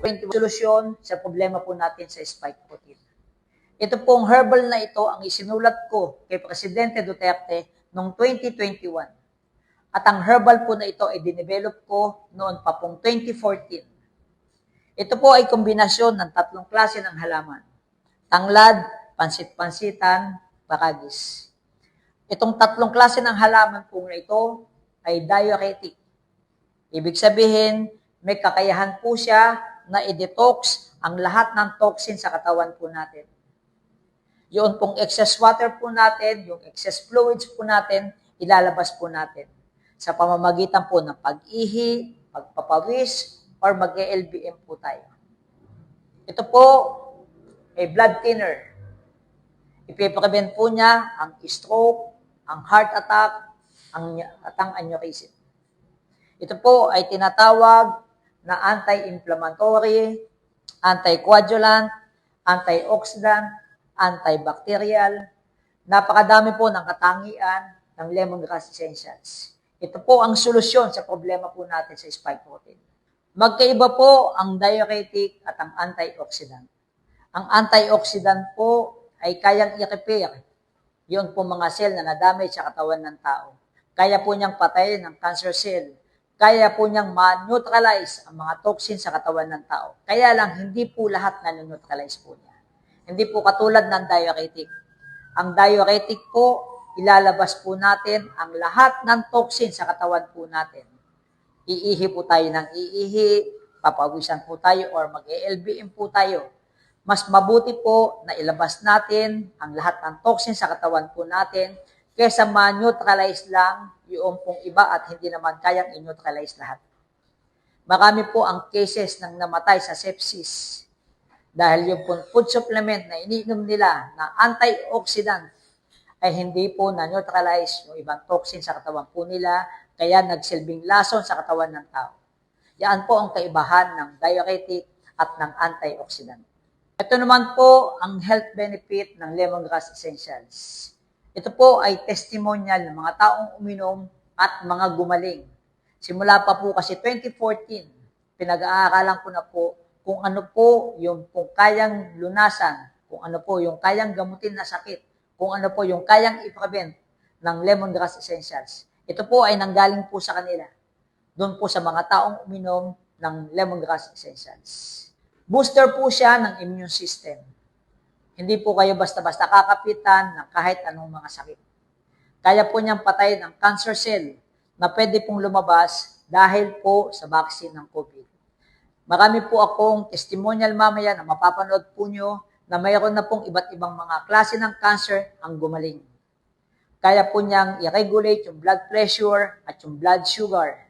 solusyon sa problema po natin sa spike protein. Ito pong herbal na ito ang isinulat ko kay Presidente Duterte noong 2021. At ang herbal po na ito ay dinevelop ko noon pa pong 2014. Ito po ay kombinasyon ng tatlong klase ng halaman. Tanglad, pansit-pansitan, bakagis. Itong tatlong klase ng halaman po na ito ay diuretic. Ibig sabihin, may kakayahan po siya na i-detox ang lahat ng toxin sa katawan po natin. Yun pong excess water po natin, yung excess fluids po natin, ilalabas po natin sa pamamagitan po ng pag-ihi, pagpapawis, or mag-LBM po tayo. Ito po ay blood thinner. Ipiprevent po niya ang stroke, ang heart attack, at ang aneurysm. Ito po ay tinatawag na anti-inflammatory, anti-coagulant, antioxidant, antibacterial. Napakadami po ng katangian ng lemongrass essentials. Ito po ang solusyon sa problema po natin sa spike protein. Magkaiba po ang diuretic at ang antioxidant. Ang antioxidant po ay kayang i-repair yun po mga cell na na-damage sa katawan ng tao. Kaya po niyang patayin ang cancer cell. Kaya po niyang ma-neutralize ang mga toxin sa katawan ng tao. Kaya lang, hindi po lahat na-neutralize po niya. Hindi po katulad ng diuretic. Ang diuretic po, ilalabas po natin ang lahat ng toxin sa katawan po natin. Iihi po tayo ng iihi, papawisan po tayo, or mag-LBM po tayo. Mas mabuti po na ilabas natin ang lahat ng toxin sa katawan po natin kaysa ma-neutralize lang yung pong iba at hindi naman kayang i-neutralize lahat. Marami po ang cases ng namatay sa sepsis dahil yung food supplement na iniinom nila na antioxidant ay hindi po na-neutralize yung ibang toxin sa katawan po nila kaya nagsilbing lason sa katawan ng tao. Yan po ang kaibahan ng diuretic at ng antioxidant. Ito naman po ang health benefit ng lemongrass essentials. Ito po ay testimonial ng mga taong uminom at mga gumaling. Simula pa po kasi 2014, pinag-aaralan ko na po kung ano po yung kung kayang lunasan, kung ano po yung kayang gamutin na sakit, kung ano po yung kayang i-prevent ng lemongrass essentials. Ito po ay nanggaling po sa kanila. Doon po sa mga taong uminom ng lemongrass essentials. Booster po siya ng immune system. Hindi po kayo basta-basta kakapitan ng kahit anong mga sakit. Kaya po niyang patayin ang cancer cell na pwede pong lumabas dahil po sa vaccine ng COVID. Marami po akong testimonial mamaya na mapapanood po niyo na mayroon na pong iba't ibang mga klase ng cancer ang gumaling. Kaya po niyang i-regulate yung blood pressure at yung blood sugar.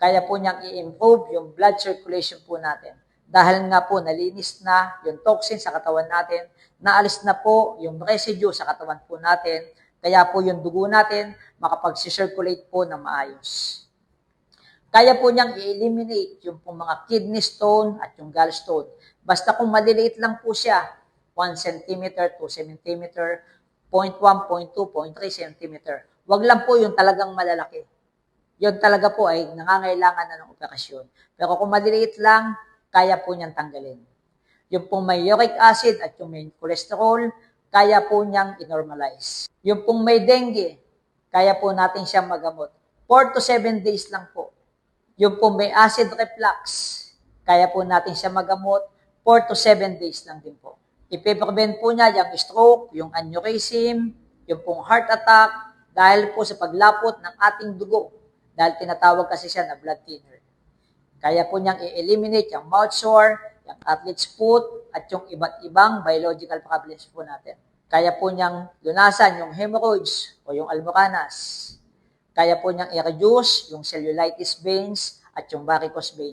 Kaya po niyang i-improve yung blood circulation po natin. Dahil nga po nalinis na yung toxin sa katawan natin, naalis na po yung residue sa katawan po natin, kaya po yung dugo natin makapag-circulate po ng maayos. Kaya po niyang i-eliminate yung po mga kidney stone at yung gallstone. Basta kung maliliit lang po siya, 1 cm, 2 cm, 0.1, 0.2, 0.3 cm. Wag lang po yung talagang malalaki. Yun talaga po ay nangangailangan na ng operasyon. Pero kung maliliit lang, kaya po niyang tanggalin. Yung pong may uric acid at yung may cholesterol, kaya po niyang i-normalize. Yung pong may dengue, kaya po natin siyang magamot. 4 to 7 days lang po. Yung pong may acid reflux, kaya po natin siya magamot. 4 to 7 days lang din po. Ipiprevent po niya yung stroke, yung aneurysm, yung pong heart attack, dahil po sa paglapot ng ating dugo. Dahil tinatawag kasi siya na blood thinner. Kaya po niyang i-eliminate yung mouth sore, yung athlete's foot, at yung iba't ibang biological problems po natin. Kaya po niyang lunasan yung hemorrhoids o yung almoranas. Kaya po niyang i-reduce yung cellulitis veins at yung varicose veins.